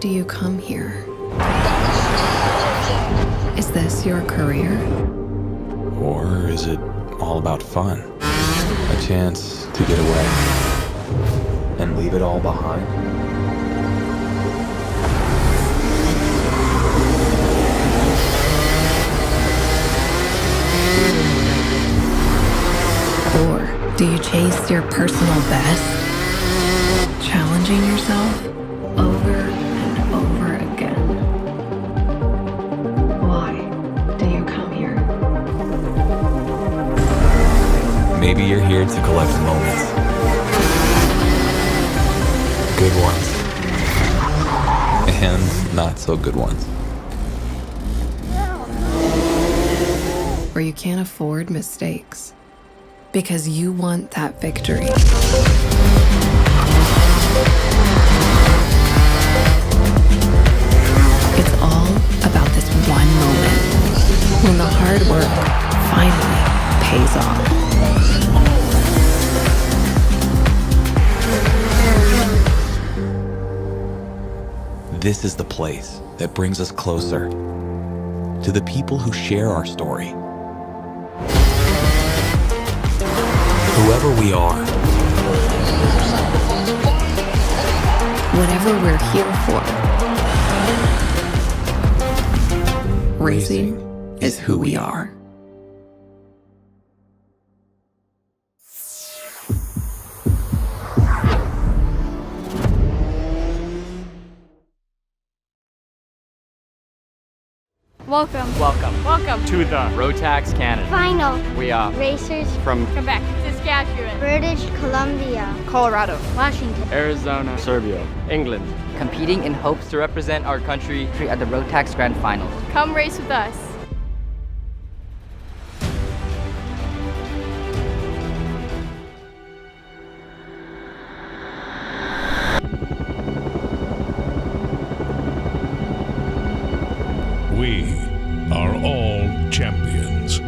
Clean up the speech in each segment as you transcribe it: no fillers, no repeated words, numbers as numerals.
do you come here? Is this your career? Or is it all about fun? A chance to get away and leave it all behind? Or do you chase your personal best? Challenging yourself over and over again. Why do you come here? Maybe you're here to collect moments. Good ones. And not so good ones. Or you can't afford mistakes because you want that victory. It's all about this one moment when the hard work finally pays off. This is the place that brings us closer to the people who share our story. Whoever we are, Whatever we're here for, racing is who we are. Welcome to the Rotax Canada Final. We are Racers from Quebec, Saskatchewan, British Columbia, Colorado, Washington, Arizona, Serbia, England, competing in hopes to represent our country at the Rotax Grand Finals. Come race with us. We are all champions.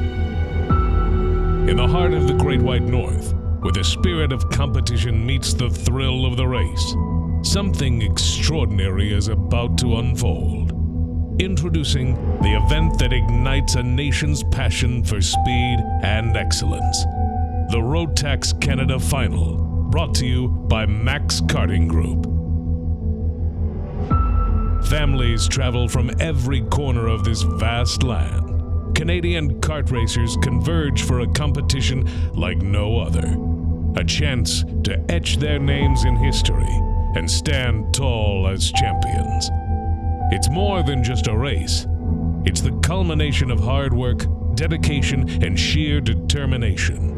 In the heart of the Great White North, where the spirit of competition meets the thrill of the race, something extraordinary is about to unfold. Introducing the event that ignites a nation's passion for speed and excellence. The Rotax Canada Final, brought to you by Max Karting Group. Families travel from every corner of this vast land. Canadian kart racers converge for a competition like no other. A chance to etch their names in history and stand tall as champions. It's more than just a race. It's the culmination of hard work, dedication, and sheer determination.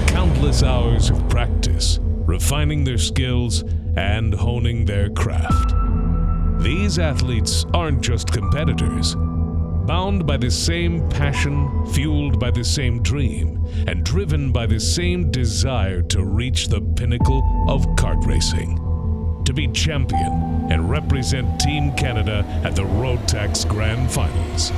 Countless hours of practice, refining their skills and honing their craft. These athletes aren't just competitors. Bound by the same passion, fueled by the same dream, and driven by the same desire to reach the pinnacle of kart racing. To be champion and represent Team Canada at the Rotax Grand Finals.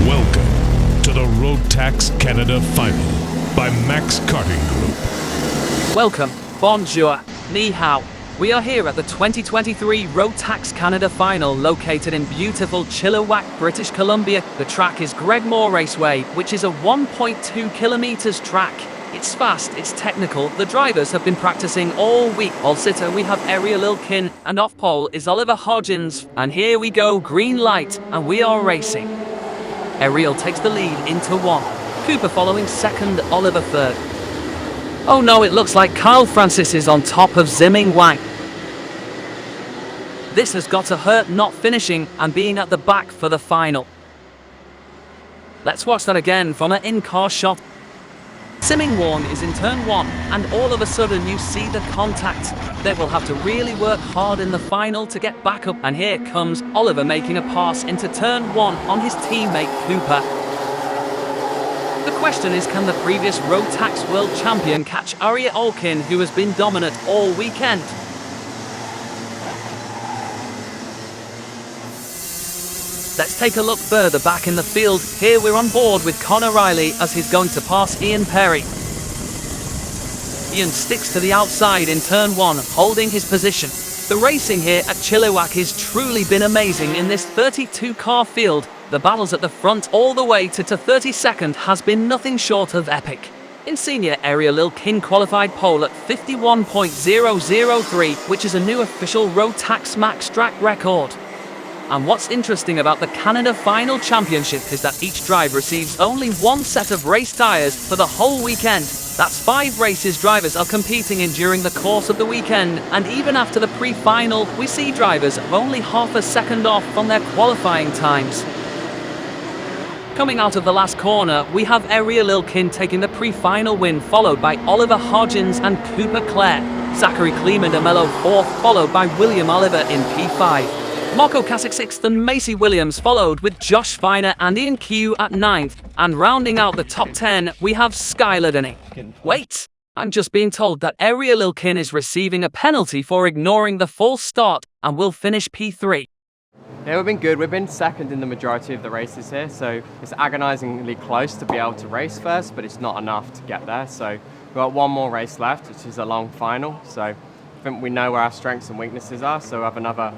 Welcome to the Rotax Canada Final by Max Karting Group. Welcome, bonjour, ni hao. We are here at the 2023 Rotax Canada Final, located in beautiful Chilliwack, British Columbia. The track is Greg Moore Raceway, which is a 1.2 kilometers track. It's fast, it's technical. The drivers have been practicing all week. All sitter, we have Ariel Ilkin, and off pole is Oliver Hodgins. And here we go, green light, and we are racing. Ariel takes the lead into one. Cooper following second, Oliver third. Oh no, it looks like Kyle Francis is on top of Zimming Wang. This has got to hurt not finishing and being at the back for the final. Let's watch that again from an in-car shot. Zimming Wang is in turn one, and all of a sudden you see the contact. They will have to really work hard in the final to get back up, and here comes Oliver making a pass into turn one on his teammate Cooper. The question is, can the previous Rotax World Champion catch Ariel Ilkin, who has been dominant all weekend? Let's take a look further back in the field. Here we're on board with Conor Riley as he's going to pass Ian Perry. Ian sticks to the outside in turn 1, holding his position. The racing here at Chilliwack has truly been amazing in this 32-car field. The battles at the front all the way to 32nd has been nothing short of epic. In senior, Ariel Ilkin qualified pole at 51.003, which is a new official Rotax Max track record. And what's interesting about the Canada Final Championship is that each driver receives only one set of race tyres for the whole weekend. That's 5 races drivers are competing in during the course of the weekend, and even after the pre-final, we see drivers only half a second off from their qualifying times. Coming out of the last corner, we have Ariel Ilkin taking the pre-final win, followed by Oliver Hodgins and Cooper Clare. Zachary Kleeman de Mello 4th, followed by William Oliver in P5. Marco Kasich 6th and Macy Williams followed with Josh Feiner and Ian Q at 9th. And rounding out the top 10, we have Skylar Denny. Wait, I'm just being told that Ariel Ilkin is receiving a penalty for ignoring the false start and will finish P3. Yeah, we've been good. We've been second in the majority of the races here, so it's agonisingly close to be able to race first, but it's not enough to get there. So we've got one more race left, which is a long final. So I think we know where our strengths and weaknesses are, so I have another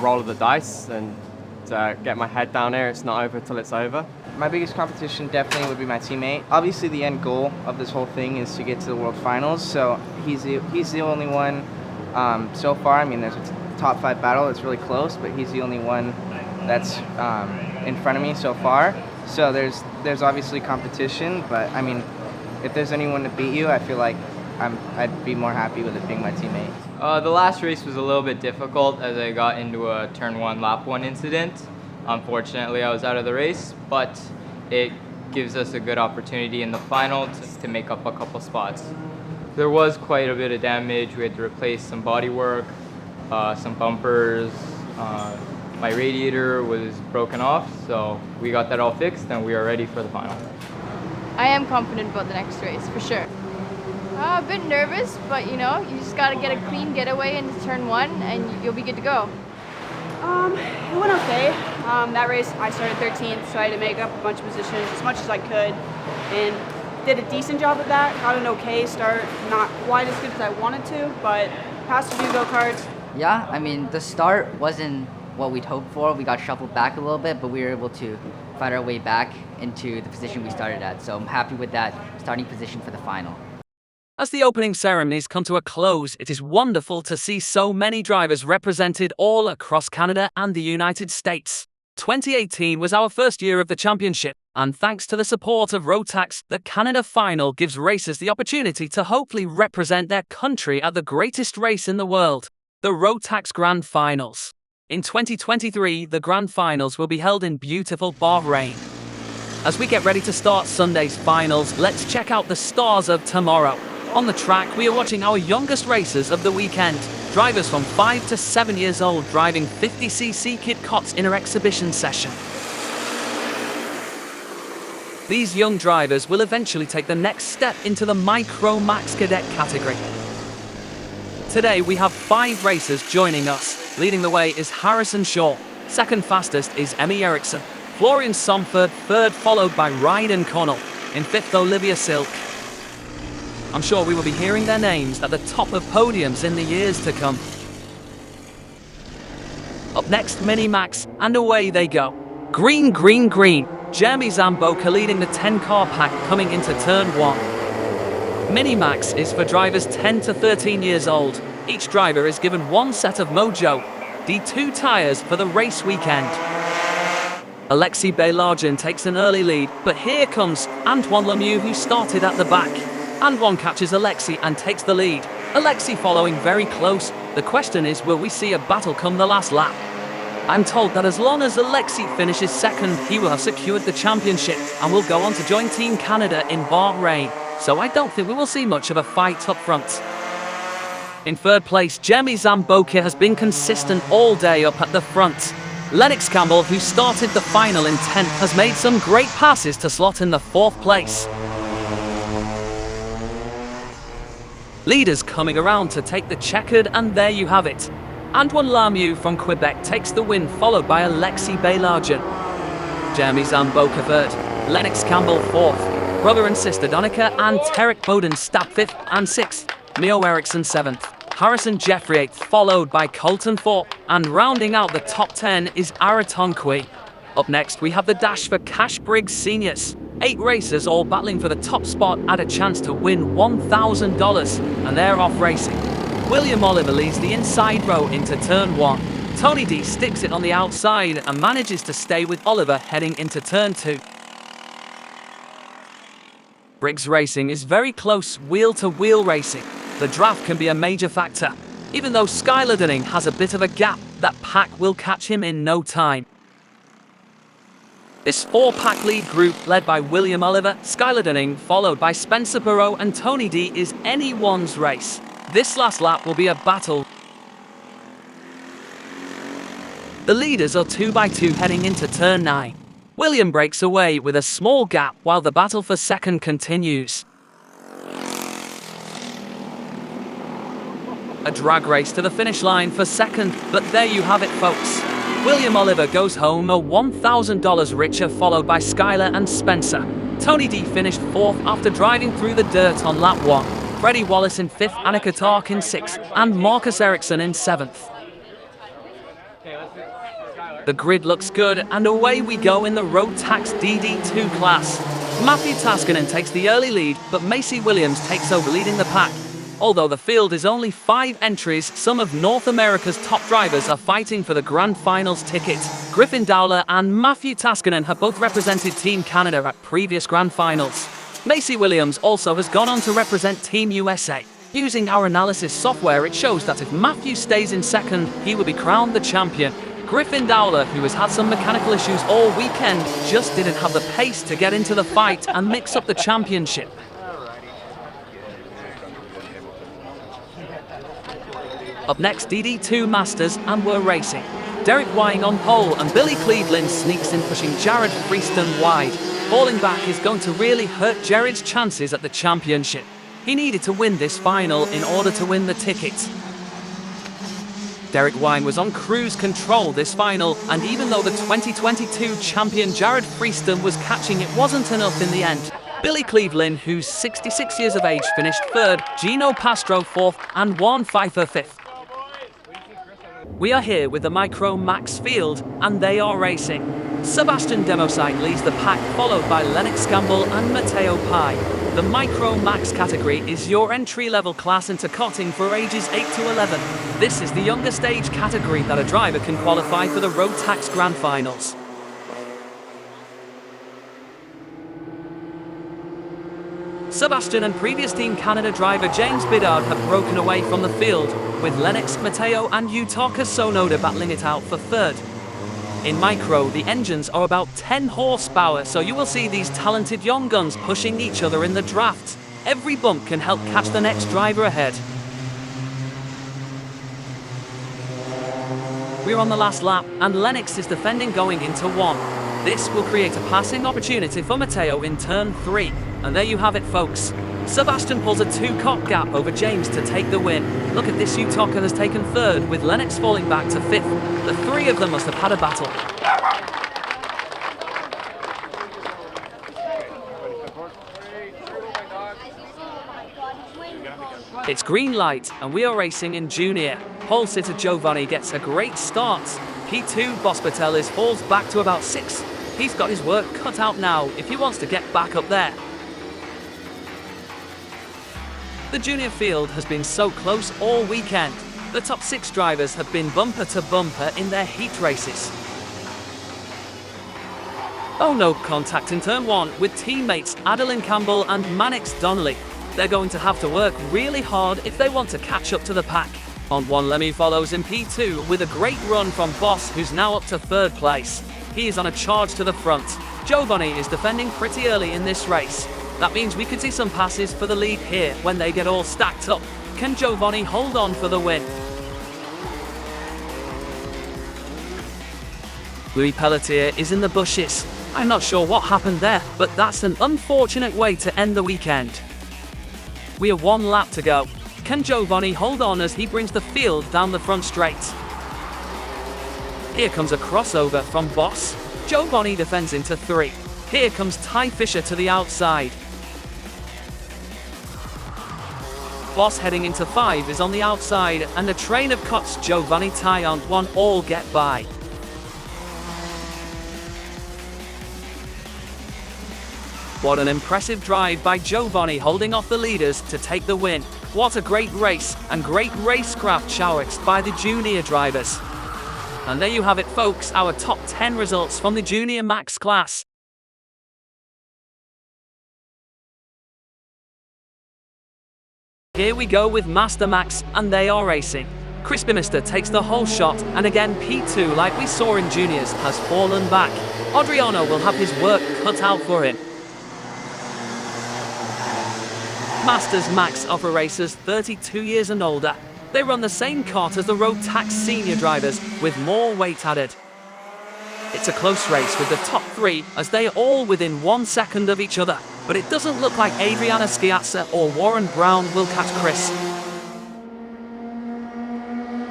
roll of the dice and get my head down here. It's not over till it's over. My biggest competition definitely would be my teammate. Obviously, the end goal of this whole thing is to get to the World Finals, so he's the only one so far. I mean, there's a top 5 battle. It's really close, but he's the only one that's in front of me so far. So there's obviously competition, but I mean, if there's anyone to beat you, I feel like I'd be more happy with it being my teammate. The last race was a little bit difficult as I got into a turn 1, lap 1 incident. Unfortunately, I was out of the race, but it gives us a good opportunity in the final to make up a couple spots. There was quite a bit of damage. We had to replace some bodywork, some bumpers. My radiator was broken off, so we got that all fixed and we are ready for the final. I am confident about the next race, for sure. A bit nervous, but you know, you just gotta get a clean getaway into turn 1 and you'll be good to go. It went okay. That race I started 13th, so I had to make up a bunch of positions as much as I could, and did a decent job of that. Got an okay start, not quite as good as I wanted to, but passed a few go-karts. Yeah, I mean, the start wasn't what we'd hoped for. We got shuffled back a little bit, but we were able to fight our way back into the position we started at. So I'm happy with that starting position for the final. As the opening ceremonies come to a close, it is wonderful to see so many drivers represented all across Canada and the United States. 2018 was our first year of the championship, and thanks to the support of Rotax, the Canada Final gives racers the opportunity to hopefully represent their country at the greatest race in the world, the Rotax Grand Finals. In 2023, the Grand Finals will be held in beautiful Bahrain. As we get ready to start Sunday's finals, let's check out the stars of tomorrow. On the track, we are watching our youngest racers of the weekend. Drivers from 5 to 7 years old driving 50cc Kit Karts in our exhibition session. These young drivers will eventually take the next step into the Micro Max Cadet category. Today we have 5 racers joining us. Leading the way is Harrison Shaw. Second fastest is Emmy Erickson. Florian Somford, third, followed by Ryden Connell. In fifth, Olivia Silk. I'm sure we will be hearing their names at the top of podiums in the years to come. Up next, Mini Max, and away they go. Green, green, green. Jeremy Zamboka leading the 10-car pack coming into turn 1. Mini Max is for drivers 10 to 13 years old. Each driver is given one set of Mojo D2 tyres for the race weekend. Alexi Baylargen takes an early lead, but here comes Antoine Lemieux, who started at the back. Antoine catches Alexi and takes the lead. Alexi following very close. The question is, will we see a battle come the last lap? I'm told that as long as Alexi finishes second, he will have secured the championship and will go on to join Team Canada in Bahrain. So I don't think we will see much of a fight up front. In third place, Jeremy Zamboka has been consistent all day up at the front. Lennox Campbell, who started the final in 10th, has made some great passes to slot in the 4th place. Leaders coming around to take the checkered, and there you have it. Antoine Lamieux from Quebec takes the win, followed by Alexis Baylargent. Jeremy Zamboka third, Lennox Campbell fourth, brother and sister Donica and Tarek Bowden stab fifth and sixth, Mio Eriksson seventh, Harrison Jeffrey eighth, followed by Colton fourth, and rounding out the top 10 is Araton Kui. Up next we have the dash for Cash Briggs seniors. 8 racers all battling for the top spot at a chance to win $1,000, and they're off racing. William Oliver leads the inside row into turn 1. Tony D sticks it on the outside and manages to stay with Oliver heading into turn 2. Briggs racing is very close wheel-to-wheel racing. The draft can be a major factor. Even though Skylar Dunning has a bit of a gap, that pack will catch him in no time. This 4-pack lead group, led by William Oliver, Skylar Dunning, followed by Spencer Burrow and Tony D, is anyone's race. This last lap will be a battle. The leaders are 2 by 2 heading into turn 9. William breaks away with a small gap while the battle for second continues. A drag race to the finish line for second, but there you have it, folks. William Oliver goes home a $1,000 richer, followed by Skylar and Spencer. Tony D finished 4th after driving through the dirt on lap 1. Freddie Wallace in 5th, Annika Tark in 6th, and Marcus Ericsson in 7th. The grid looks good, and away we go in the Rotax DD2 class. Matthew Taskinen takes the early lead, but Macy Williams takes over leading the pack. Although the field is only 5 entries, some of North America's top drivers are fighting for the Grand Finals ticket. Griffin Dowler and Matthew Taskinen have both represented Team Canada at previous Grand Finals. Macy Williams also has gone on to represent Team USA. Using our analysis software, it shows that if Matthew stays in second, he will be crowned the champion. Griffin Dowler, who has had some mechanical issues all weekend, just didn't have the pace to get into the fight and mix up the championship. Up next, DD2 Masters, and we're racing. Derek Wying on pole, and Billy Cleveland sneaks in, pushing Jared Freeston wide. Falling back is going to really hurt Jared's chances at the championship. He needed to win this final in order to win the ticket. Derek Wying was on cruise control this final, and even though the 2022 champion Jared Freeston was catching, it wasn't enough in the end. Billy Cleveland, who's 66 years of age, finished 3rd, Gino Pastro 4th, and Juan Pfeiffer 5th. We are here with the Micro Max field, and they are racing. Sebastian Demosite leads the pack, followed by Lennox Campbell and Matteo Pai. The Micro Max category is your entry-level class into karting for ages 8 to 11. This is the youngest age category that a driver can qualify for the Rotax Grand Finals. Sebastian and previous Team Canada driver James Biddard have broken away from the field, with Lennox, Matteo and Yutaka Sonoda battling it out for 3rd. In Micro, the engines are about 10 horsepower, so you will see these talented young guns pushing each other in the draft. Every bump can help catch the next driver ahead. We're on the last lap, and Lennox is defending going into 1. This will create a passing opportunity for Matteo in turn 3. And there you have it, folks. Sebastian pulls a 2-car gap over James to take the win. Look at this, Yutaka has taken 3rd, with Lennox falling back to 5th. The 3 of them must have had a battle. It's green light, and we are racing in junior. Pole sitter Giovanni gets a great start. P2 Boss Patelis falls back to about 6th. He's got his work cut out now if he wants to get back up there. The junior field has been so close all weekend. The top 6 drivers have been bumper to bumper in their heat races. Oh no, contact in turn 1 with teammates Adeline Campbell and Mannix Donnelly. They're going to have to work really hard if they want to catch up to the pack. On 1, Lemmy follows in P2 with a great run from Boss, who's now up to 3rd place. He is on a charge to the front. Giovanni is defending pretty early in this race. That means we could see some passes for the lead here when they get all stacked up. Can Giovanni hold on for the win? Louis Pelletier is in the bushes. I'm not sure what happened there, but that's an unfortunate way to end the weekend. We have 1 lap to go. Can Giovanni hold on as he brings the field down the front straight? Here comes a crossover from Boss. Giovanni defends into 3. Here comes Ty Fisher to the outside. Boss heading into 5 is on the outside, and a train of cuts Giovanni, Ty on 1 all get by. What an impressive drive by Giovanni, holding off the leaders to take the win. What a great race, and great racecraft showcased by the junior drivers. And there you have it, folks, our top 10 results from the Junior Max class. Here we go with Master Max, and they are racing. Chris McMullin takes the whole shot, and again P2, like we saw in juniors, has fallen back. Adriano will have his work cut out for him. Masters Max offer racers 32 years and older. They run the same kart as the Rotax senior drivers, with more weight added. It's a close race with the top 3, as they are all within 1 second of each other, but it doesn't look like Adriana Schiazza or Warren Brown will catch Chris.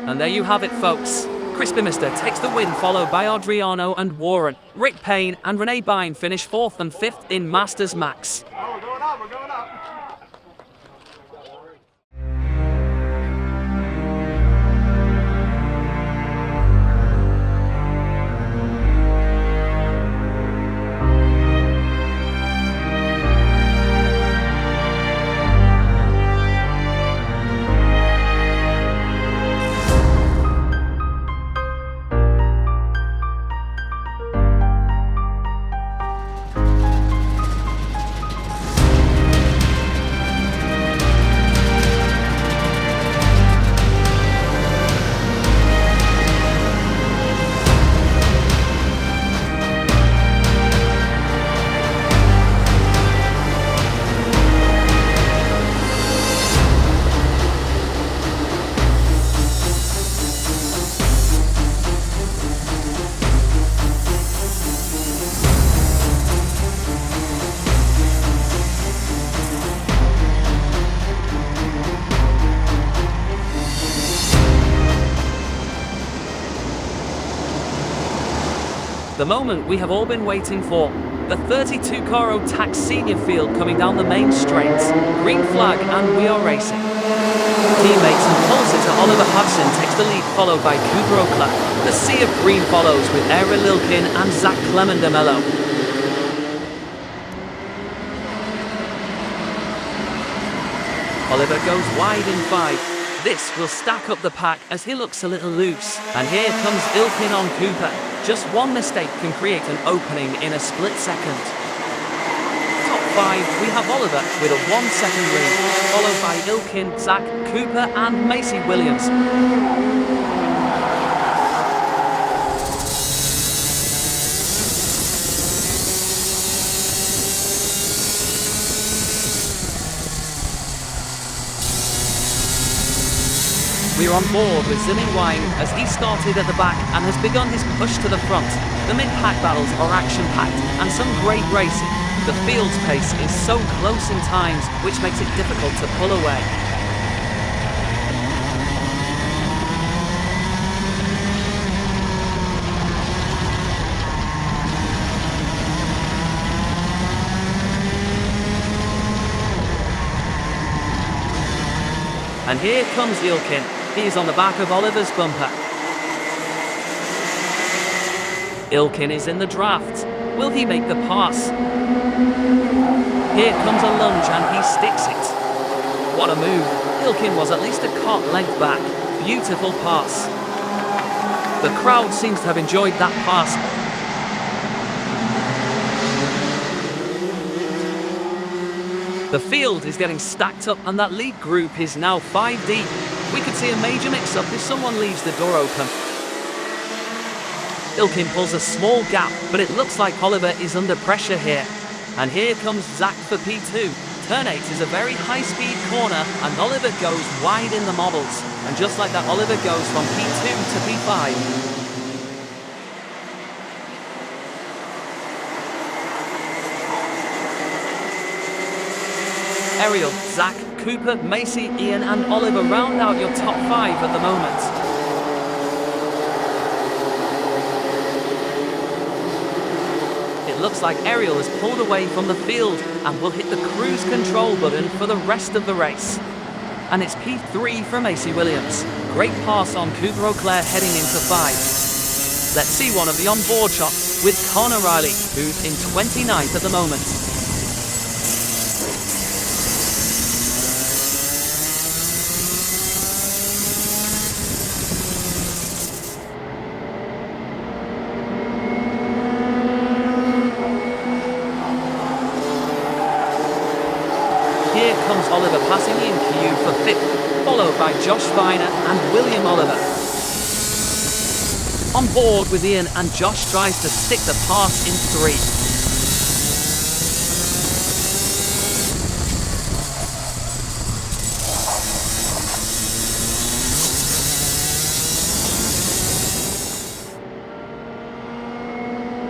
And there you have it, folks. Chris McMullin takes the win, followed by Adriano and Warren. Rick Payne and Renee Bine finish 4th and 5th in Masters Max. Oh, we're going up, we're going up. The moment we have all been waiting for. The 32-car Rotax senior field coming down the main straights. Green flag, and we are racing. Teammates and pole sitter Oliver Hudson takes the lead, followed by Cooper O'Clair. The sea of green follows with Era Lilkin and Zach Clement de Mello. Oliver goes wide in 5. This will stack up the pack as he looks a little loose. And here comes Ilkin on Cooper. Just one mistake can create an opening in a split second. Top 5, we have Oliver with a 1 second lead, followed by Ilkin, Zach, Cooper and Macy Williams. We're on board with Zimmy Wine as he started at the back and has begun his push to the front. The mid-pack battles are action-packed and some great racing. The field's pace is so close in times, which makes it difficult to pull away. And here comes Ilkin. He is on the back of Oliver's bumper. Ilkin is in the draft. Will he make the pass? Here comes a lunge and he sticks it. What a move. Ilkin was at least a kart length back. Beautiful pass. The crowd seems to have enjoyed that pass. The field is getting stacked up and that lead group is now 5 deep. We could see a major mix-up if someone leaves the door open. Ilkin pulls a small gap, but it looks like Oliver is under pressure here. And here comes Zach for P2. Turn 8 is a very high-speed corner and Oliver goes wide in the models. And just like that, Oliver goes from P2 to P5. Ariel, Zach, Cooper, Macy, Ian and Oliver round out your top 5 at the moment. looks like Ariel has pulled away from the field and will hit the cruise control button for the rest of the race. And it's P3 from AC Williams. Great pass on Cooper O'Clair heading into 5. Let's see one of the onboard shots with Connor Riley, who's in 29th at the moment. Here comes Oliver passing in Q for 5th, followed by Josh Viner and William Oliver. On board with Ian, and Josh tries to stick the pass in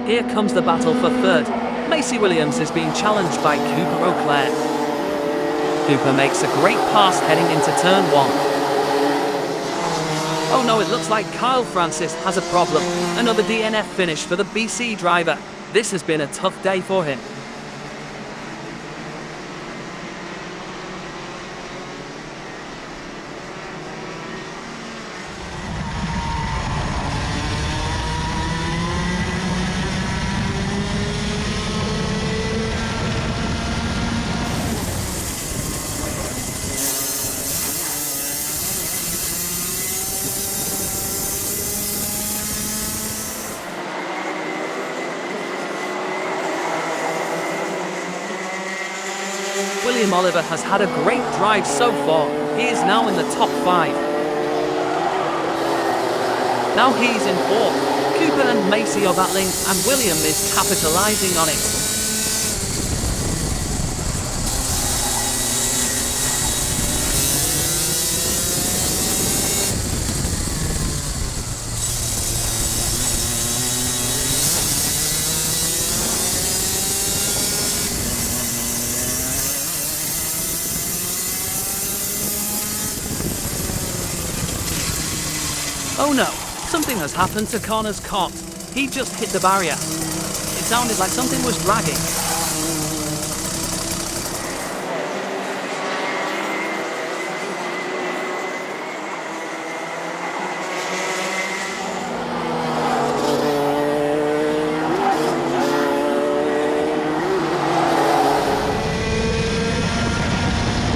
3. Here comes the battle for 3rd. Macy Williams is being challenged by Cooper O'Clair. Cooper makes a great pass heading into turn 1. Oh no, it looks like Kyle Francis has a problem. Another DNF finish for the BC driver. This has been a tough day for him. William Oliver has had a great drive so far. He is now in the top 5. Now he's in 4th. Cooper and Macy are battling, and William is capitalising on it. Oh no, something has happened to Connor's Kart. He just hit the barrier. It sounded like something was dragging.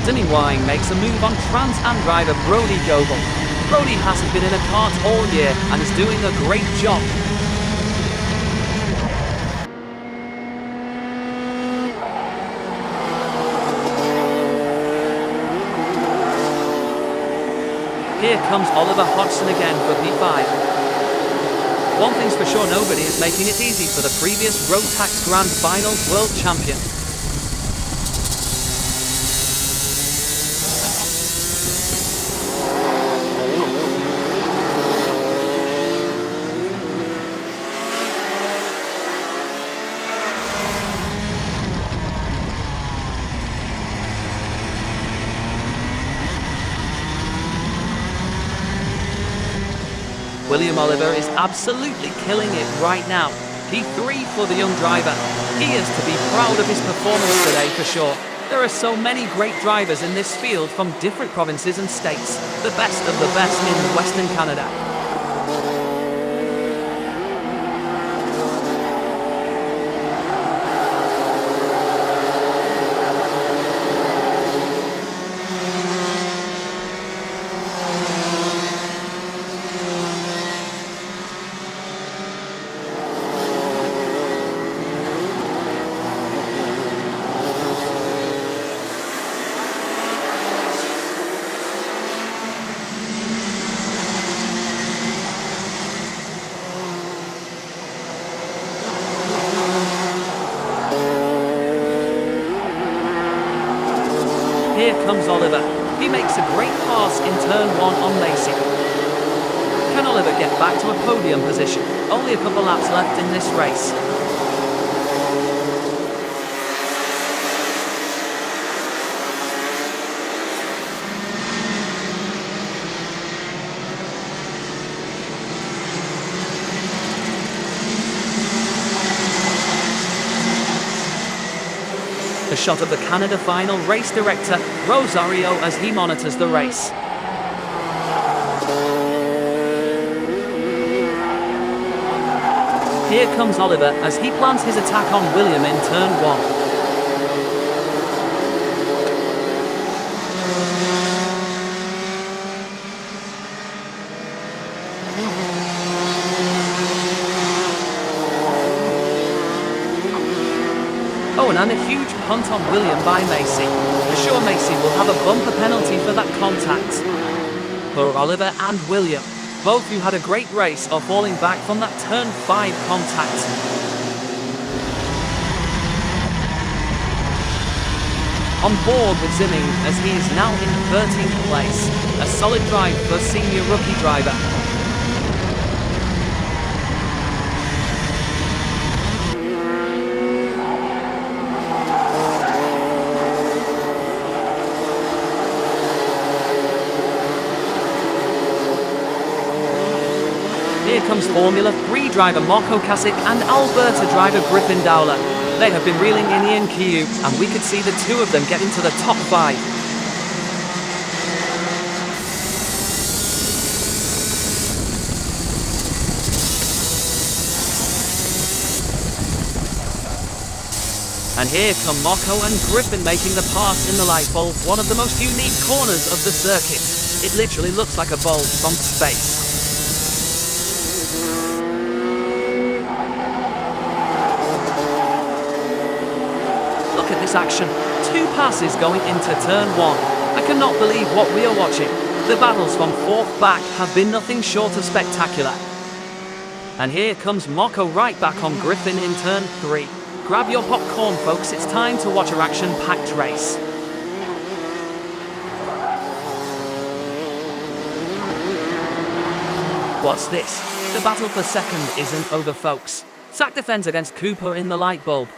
Denny Wine makes a move on Trans Am driver Brody Goebel. Brody hasn't been in a kart all year and is doing a great job. Here comes Oliver Hodgson again for P5. One thing's for sure, nobody is making it easy for the previous Rotax Grand Finals world champion. William Oliver is absolutely killing it right now. P3 for the young driver. He is to be proud of his performance today for sure. There are so many great drivers in this field from different provinces and states. The best of the best in Western Canada. Here comes Oliver. He makes a great pass in turn 1 on Macy. Can Oliver get back to a podium position? Only a couple laps left in this race. A shot of the Canada Final race director, Rosario, as he monitors the race. Here comes Oliver as he plans his attack on William in turn 1. Oh, and a huge punt on William by Macy. For sure Macy will have a bumper penalty for that contact. For Oliver and William, both who had a great race, are falling back from that turn 5 contact. On board with Zimming as he is now in 13th place. A solid drive for senior rookie driver. Here comes Formula 3 driver Marco Kasich and Alberta driver Griffin Dowler. They have been reeling in Ian Kiyu, and we could see the two of them get into the top 5. And here come Marco and Griffin making the pass in the light bulb, one of the most unique corners of the circuit. It literally looks like a bulb from space. Look at this action. 2 passes going into turn 1. I cannot believe what we are watching. The battles from 4th back have been nothing short of spectacular. And here comes Marco right back on Griffin in turn 3. Grab your popcorn, folks, it's time to watch a action-packed race. What's this? The battle for second isn't over, folks. Sack defends against Cooper in the light bulb.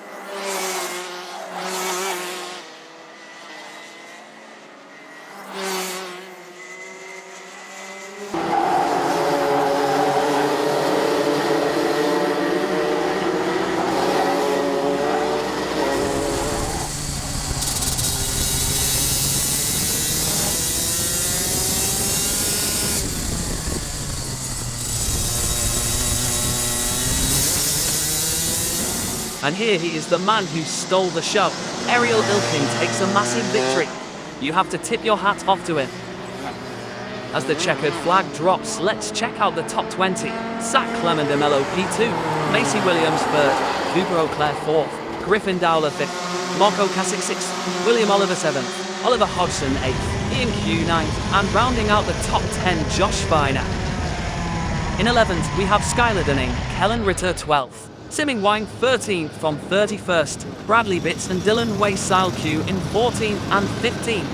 And here he is, the man who stole the show. Ariel Ilkin takes a massive victory. You have to tip your hat off to him. As the checkered flag drops, let's check out the top 20. Zach Clement de Mello P2, Macy Williams 3rd, Cooper O'Clair 4th, Griffin Dowler 5th, Marco Kasich 6th, William Oliver 7th, Oliver Hodgson 8th, Ian Q 9th, and rounding out the top 10, Josh Spiner. In 11th, we have Skylar Dunning, Kellen Ritter 12th. Simming Wang 13th from 31st, Bradley Bitts and Dylan Waysile-Q in 14th and 15th,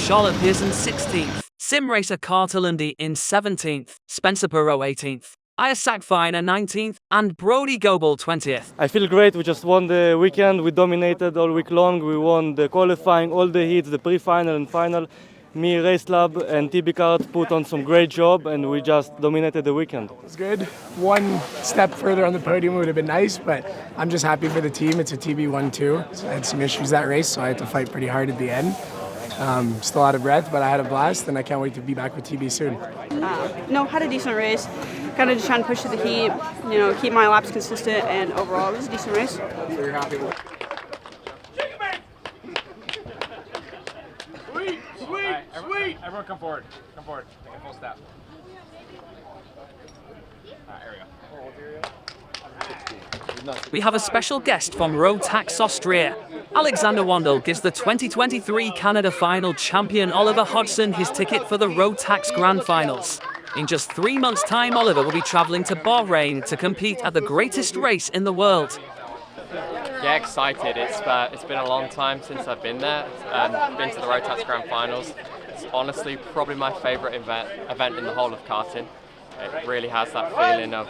Charlotte Pearson 16th, Sim Racer Carter Lundy in 17th, Spencer Perot 18th, Isaac Finer 19th, and Brody Goebel 20th. I feel great, we just won the weekend, we dominated all week long, we won the qualifying, all the heats, the pre-final and final. Me, Race Lab and TB Kart put on some great job and we just dominated the weekend. It was good. One step further on the podium would have been nice, but I'm just happy for the team. It's a TB1-2. So I had some issues that race, so I had to fight pretty hard at the end. Still out of breath, but I had a blast and I can't wait to be back with TB soon. Had a decent race. Kind of just trying to push to the heat, keep my laps consistent, and overall it was a decent race. So you're happy with Sweet! Everyone come forward. Come forward. Take a full step. There we go. We have a special guest from Rotax Austria. Alexander Wandel gives the 2023 Canada Final champion Oliver Hodgson his ticket for the Rotax Grand Finals. In just 3 months' time, Oliver will be travelling to Bahrain to compete at the greatest race in the world. Yeah, excited. It's been a long time since I've been there. Been to the Rotax Grand Finals. It's honestly probably my favourite event in the whole of karting. It really has that feeling of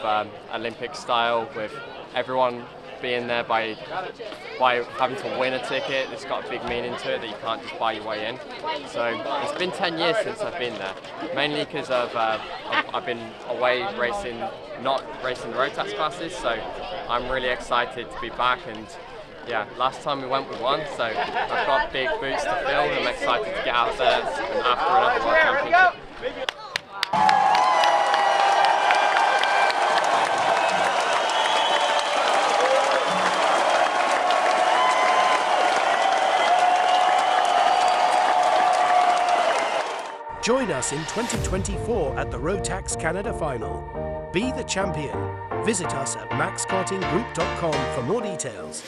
Olympic style, with everyone being there by having to win a ticket. It's got a big meaning to it that you can't just buy your way in. So it's been 10 years since I've been there, mainly because I've been away not racing the Rotax classes. So I'm really excited to be back and yeah, last time we won, so I've got big boots to fill and I'm excited to get out there and after another World Championship. Join us in 2024 at the Rotax Canada Final. Be the champion. Visit us at maxkartinggroup.com for more details.